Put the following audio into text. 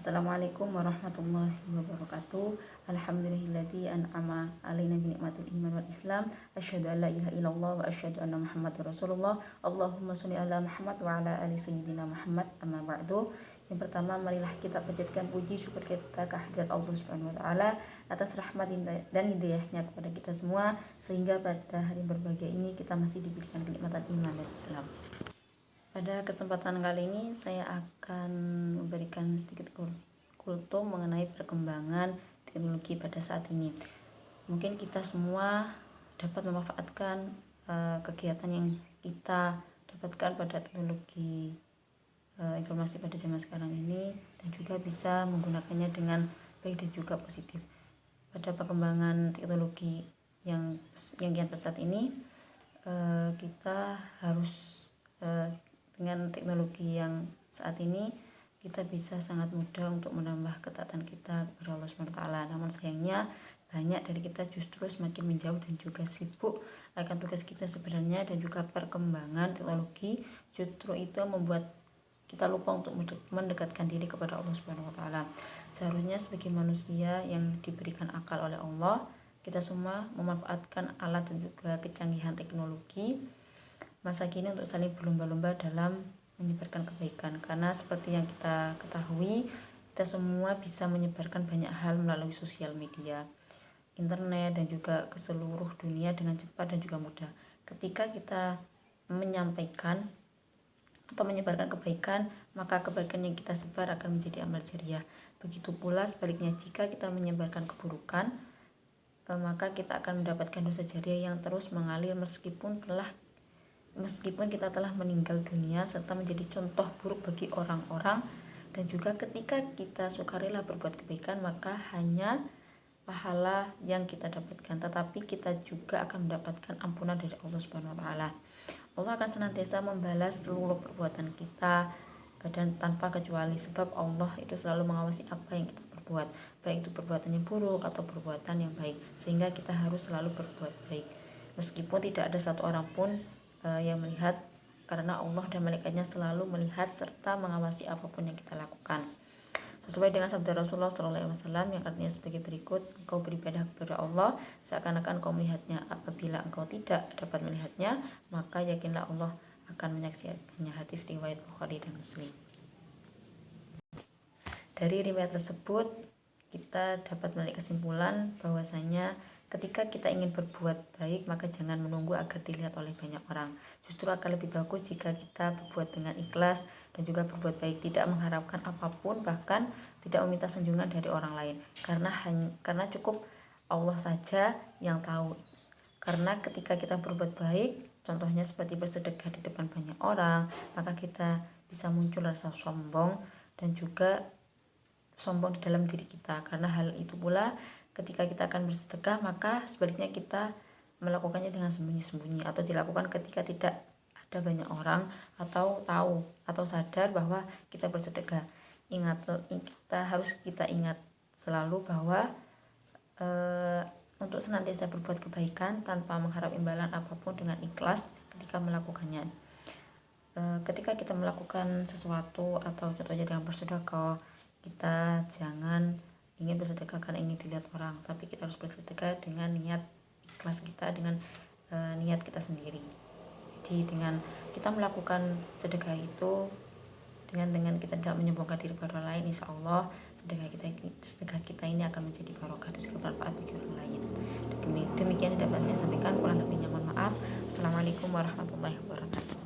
Assalamualaikum warahmatullahi wabarakatuh. Alhamdulillahilladzi an'ama alaina bi ni'matil iman wal islam. Asyhadu an la ilaha illallah wa asyhadu anna muhammadar rasulullah. Allahumma sholli ala Muhammad wa ala ali sayyidina Muhammad. Amma ba'du. Yang pertama, marilah kita panjatkan puji syukur kita kehadirat Allah Subhanahu wa taala atas rahmat dan hidayahnya kepada kita semua, sehingga pada hari berbahagia ini kita masih diberikan kenikmatan iman dan Islam. Pada kesempatan kali ini saya akan memberikan sedikit kultum mengenai perkembangan teknologi pada saat ini. Mungkin kita semua dapat memanfaatkan kegiatan yang kita dapatkan pada teknologi informasi pada zaman sekarang ini, dan juga bisa menggunakannya dengan baik dan juga positif. Pada perkembangan teknologi yang kian pesat ini, kita harus dengan teknologi yang saat ini kita bisa sangat mudah untuk menambah ketaatan kita kepada Allah SWT. Namun sayangnya banyak dari kita justru semakin menjauh dan juga sibuk akan tugas kita sebenarnya, dan juga perkembangan teknologi justru itu membuat kita lupa untuk mendekatkan diri kepada Allah SWT. Seharusnya sebagai manusia yang diberikan akal oleh Allah, kita semua memanfaatkan alat dan juga kecanggihan teknologi masa kini untuk saling berlomba-lomba dalam menyebarkan kebaikan. Karena seperti yang kita ketahui, kita semua bisa menyebarkan banyak hal melalui sosial media, internet, dan juga ke seluruh dunia dengan cepat dan juga mudah. Ketika kita menyampaikan atau menyebarkan kebaikan, maka kebaikan yang kita sebar akan menjadi amal jariah. Begitu pula sebaliknya, jika kita menyebarkan keburukan, maka kita akan mendapatkan dosa jariah yang terus mengalir meskipun kita telah meninggal dunia, serta menjadi contoh buruk bagi orang-orang. Dan juga ketika kita sukarela berbuat kebaikan, maka hanya pahala yang kita dapatkan, tetapi kita juga akan mendapatkan ampunan dari Allah Subhanahu wa taala. Allah akan senantiasa membalas seluruh perbuatan kita dan tanpa kecuali, sebab Allah itu selalu mengawasi apa yang kita perbuat, baik itu perbuatan yang buruk atau perbuatan yang baik, sehingga kita harus selalu berbuat baik meskipun tidak ada satu orang pun yang melihat, karena Allah dan malaikatnya selalu melihat serta mengawasi apapun yang kita lakukan. Sesuai dengan sabda Rasulullah SAW yang artinya sebagai berikut: engkau beribadah kepada Allah seakan-akan engkau melihatnya. Apabila engkau tidak dapat melihatnya, maka yakinlah Allah akan menyaksikannya. Hadis riwayat Bukhari dan Muslim. Dari riwayat tersebut kita dapat menarik kesimpulan bahwasanya ketika kita ingin berbuat baik, maka jangan menunggu agar dilihat oleh banyak orang. Justru akan lebih bagus jika kita berbuat dengan ikhlas dan juga berbuat baik, tidak mengharapkan apapun, bahkan tidak meminta sanjungan dari orang lain. Karena cukup Allah saja yang tahu. Karena ketika kita berbuat baik, contohnya seperti bersedekah di depan banyak orang, maka kita bisa muncul rasa sombong dan juga sombong di dalam diri kita. Karena hal itu pula ketika kita akan bersedekah, maka sebaliknya kita melakukannya dengan sembunyi-sembunyi atau dilakukan ketika tidak ada banyak orang atau tahu atau sadar bahwa kita bersedekah. Kita ingat selalu bahwa untuk senantiasa berbuat kebaikan tanpa mengharap imbalan apapun dengan ikhlas ketika melakukannya. Ketika kita melakukan sesuatu atau contohnya dengan bersedekah, kita jangan ingin bersedekah karena ingin dilihat orang, tapi kita harus bersedekah dengan niat ikhlas kita, dengan niat kita sendiri. Jadi dengan kita melakukan sedekah itu dengan kita tidak menyombongkan diri kepada orang lain, insya Allah sedekah kita ini akan menjadi barokah dan juga bermanfaat bagi orang lain. Demikian yang dapat saya sampaikan. Kurang lebihnya mohon maaf. Assalamualaikum warahmatullahi wabarakatuh.